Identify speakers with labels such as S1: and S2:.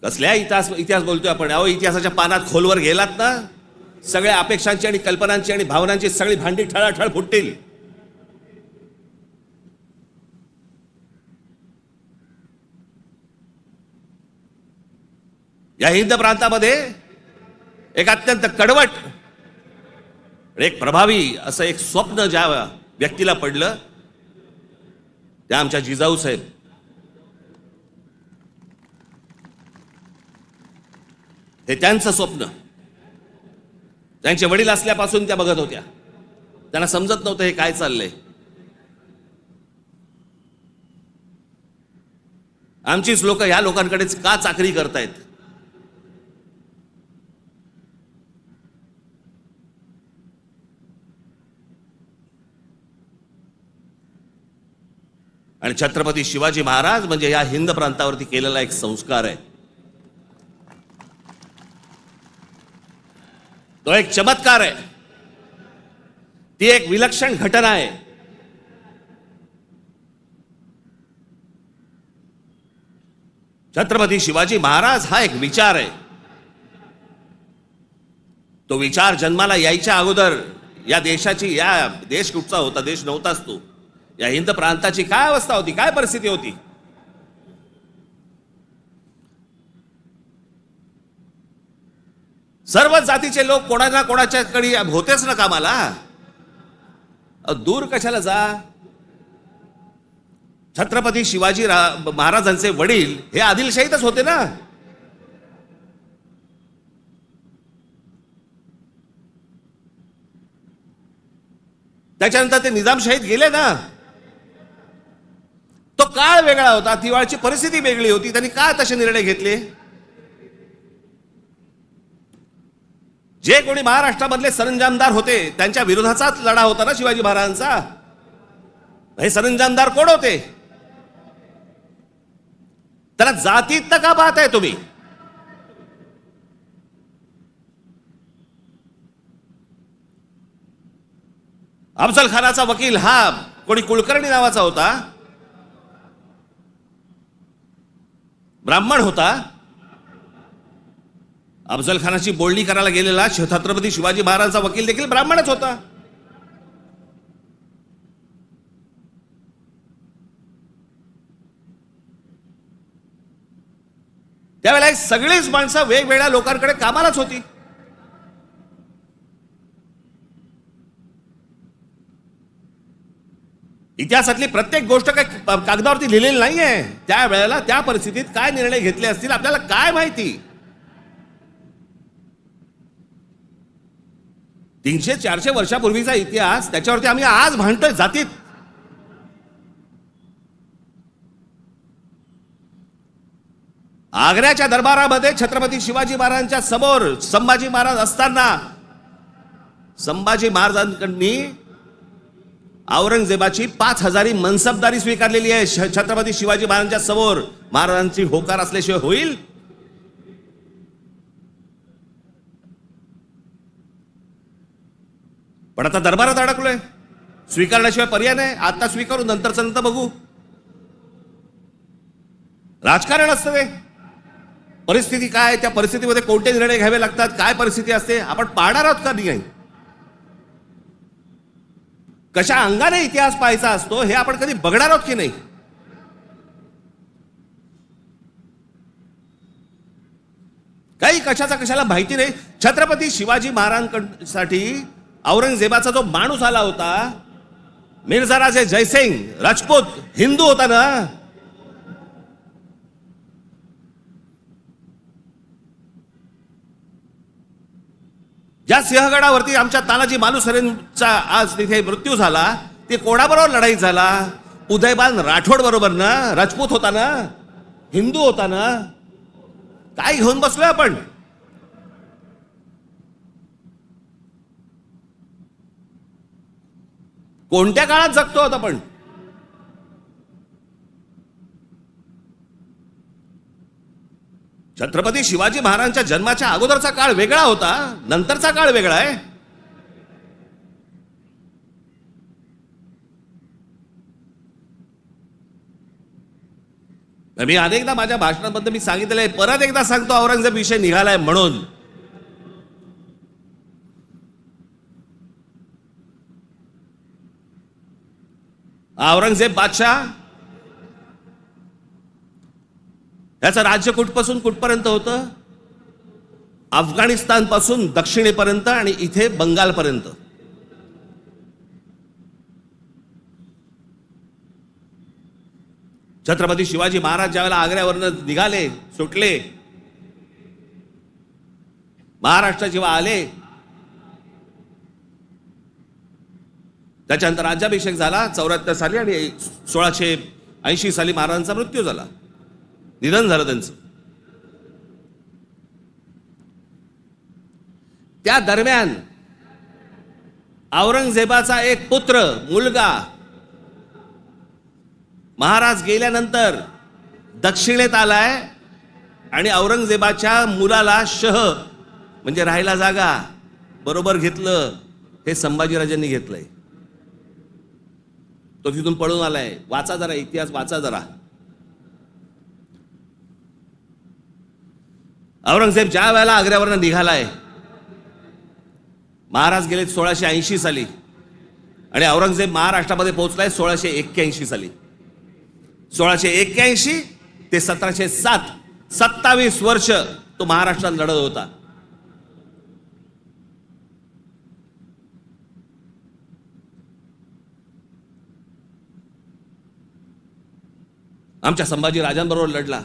S1: कसल्या इतिहास इतिहास बोलतोय आपण? अहो, इतिहासाच्या पानात खोलवर गेलात ना, सगळ्या अपेक्षांची आणि कल्पनांची आणि भावनांची सगळी भांडी ठळाठळ फुटतील. या हिंद प्रांतामध्ये एक अत्यंत कडवट, एक प्रभावी असं एक स्वप्न ज्या व्यक्तीला पडलं त्या आमच्या जिजाऊ साहेब. हे त्यांचं स्वप्न त्यांचे वडील असल्यापासून त्या बघत होत्या. त्यांना समजत नव्हतं हे काय चाललंय. आमचीच लोक ह्या लोकांकडेच का चाकरी करतायत? आणि छत्रपती शिवाजी महाराज म्हणजे या हिंद प्रांतावरती केलेला एक संस्कार आहे. तो एक चमत्कार आहे. ती एक विलक्षण घटना आहे. छत्रपती शिवाजी महाराज हा एक विचार आहे. तो विचार जन्माला यायच्या अगोदर या देशाची, या देश कुठचा होता? देश नव्हताच तो. या हिंद प्रांताची काय अवस्था होती, काय परिस्थिती होती? सर्व जातीचे लोक कोणाला कोणाच्याकडे होतेच ना कामाला. दूर कशाला जा. छत्रपती शिवाजी महाराजांचे वडील हे आदिलशाहीतच होते ना. त्याच्यानंतर ते निजामशाहीत गेले ना. तो काळ वेगळा होता, ती वेळची परिस्थिती वेगळी होती. त्यांनी का तसे निर्णय घेतले? जे कोणी महाराष्ट्रामधले सरंजामदार होते त्यांच्या विरोधाचाच लढा होता ना शिवाजी महाराजांचा. हे सरंजामदार कोण होते? त्याला जातीत का पाहताय तुम्ही? अफजल खानाचा वकील हा कोणी कुलकर्णी नावाचा होता, ब्राह्मण होता. अफजल खानाची बोलणी करायला गेलेला छत्रपती शिवाजी महाराजांचा वकील देखील ब्राह्मणच होता. त्यावेळेला सगळीच माणसं वेगवेगळ्या लोकांकडे कामालाच होती. इतिहासातली प्रत्येक गोष्ट काही कागदावरती लिहिलेली नाहीये. त्यावेळेला त्या परिस्थितीत काय निर्णय घेतले असतील आपल्याला काय माहिती. 300-400 वर्षापूर्वीचा इतिहास, त्याच्यावरती आम्ही आज भांडतोय जातीत. आग्र्याच्या दरबारामध्ये छत्रपती शिवाजी महाराजांच्या समोर संभाजी महाराज असताना संभाजी महाराजांनी औरंगजेबाची 5000 मनसबदारी स्वीकारलेली आहे. छत्रपती शिवाजी महाराजांच्या समोर महाराजांची होकार असल्याशिवाय होईल? पण आता दरबारात अडकलोय, स्वीकारण्याशिवाय पर्याय नाही. आता स्वीकारू, नंतरचं नंतर बघू. राजकारण असतं ते. परिस्थिती काय, त्या परिस्थितीमध्ये कोणते निर्णय घ्यावे लागतात, काय परिस्थिती असते, आपण पाहणार आहोत का नाही? कशा अंगाने इतिहास पाहायचा असतो हे आपण कधी बघणार आहोत की नाही? काही कशाचा कशाला माहिती नाही. छत्रपती शिवाजी महाराजांसाठी औरंगजेबाचा जो माणूस आला होता, मिर्झा राजे जयसिंग राजपूत, हिंदू होता ना. ज्या सिंहगडावरती आमच्या तानाजी मालुसरेंचा आज तिथे मृत्यू झाला, ते कोणाबरोबर लढाई झाला? उदयबान राठोड बरोबर ना. राजपूत होता ना, हिंदू होता ना. काय घेऊन बसलोय आपण? कोणत्या काळात जगतो आहोत आपण? छत्रपती शिवाजी महाराजांच्या जन्माच्या अगोदरचा काळ वेगळा होता, नंतरचा काळ वेगळा आहे. मी अनेकदा माझ्या भाषणांमध्ये मी सांगितलेलं आहे, परत एकदा सांगतो, औरंगजेब विषय निघालाय म्हणून. औरंगजेब बादशाह याचं राज्य कुठपासून कुठपर्यंत होतं? अफगाणिस्तान पासून दक्षिणेपर्यंत आणि इथे बंगालपर्यंत. छत्रपती शिवाजी महाराज ज्यावेळेला आग्र्यावरनं निघाले, सुटले, महाराष्ट्रात जेव्हा आले, त्याच्यानंतर राज्याभिषेक झाला 74 साली आणि 1680 साली महाराजांचा मृत्यू झाला, निधन झालं त्यांचं. त्या दरम्यान औरंगजेबाचा एक पुत्र, मुलगा, महाराज गेल्यानंतर दक्षिणेत आलाय आणि औरंगजेबाच्या मुलाला म्हणजे राहायला जागा बरोबर घेतलं. हे संभाजीराजांनी घेतलंय. तो तिथून पळून आलाय. वाचा जरा इतिहास, वाचा जरा. औरंगजेब ज्या वेळेला आग्र्यावरनं निघालाय, महाराज गेले 1680 साली आणि औरंगजेब महाराष्ट्रामध्ये पोहोचलाय 1681 साली. 1681 ते 1707, 27 वर्ष तो महाराष्ट्रात लढत होता. आमच्या संभाजी राजांबरोबर लढला.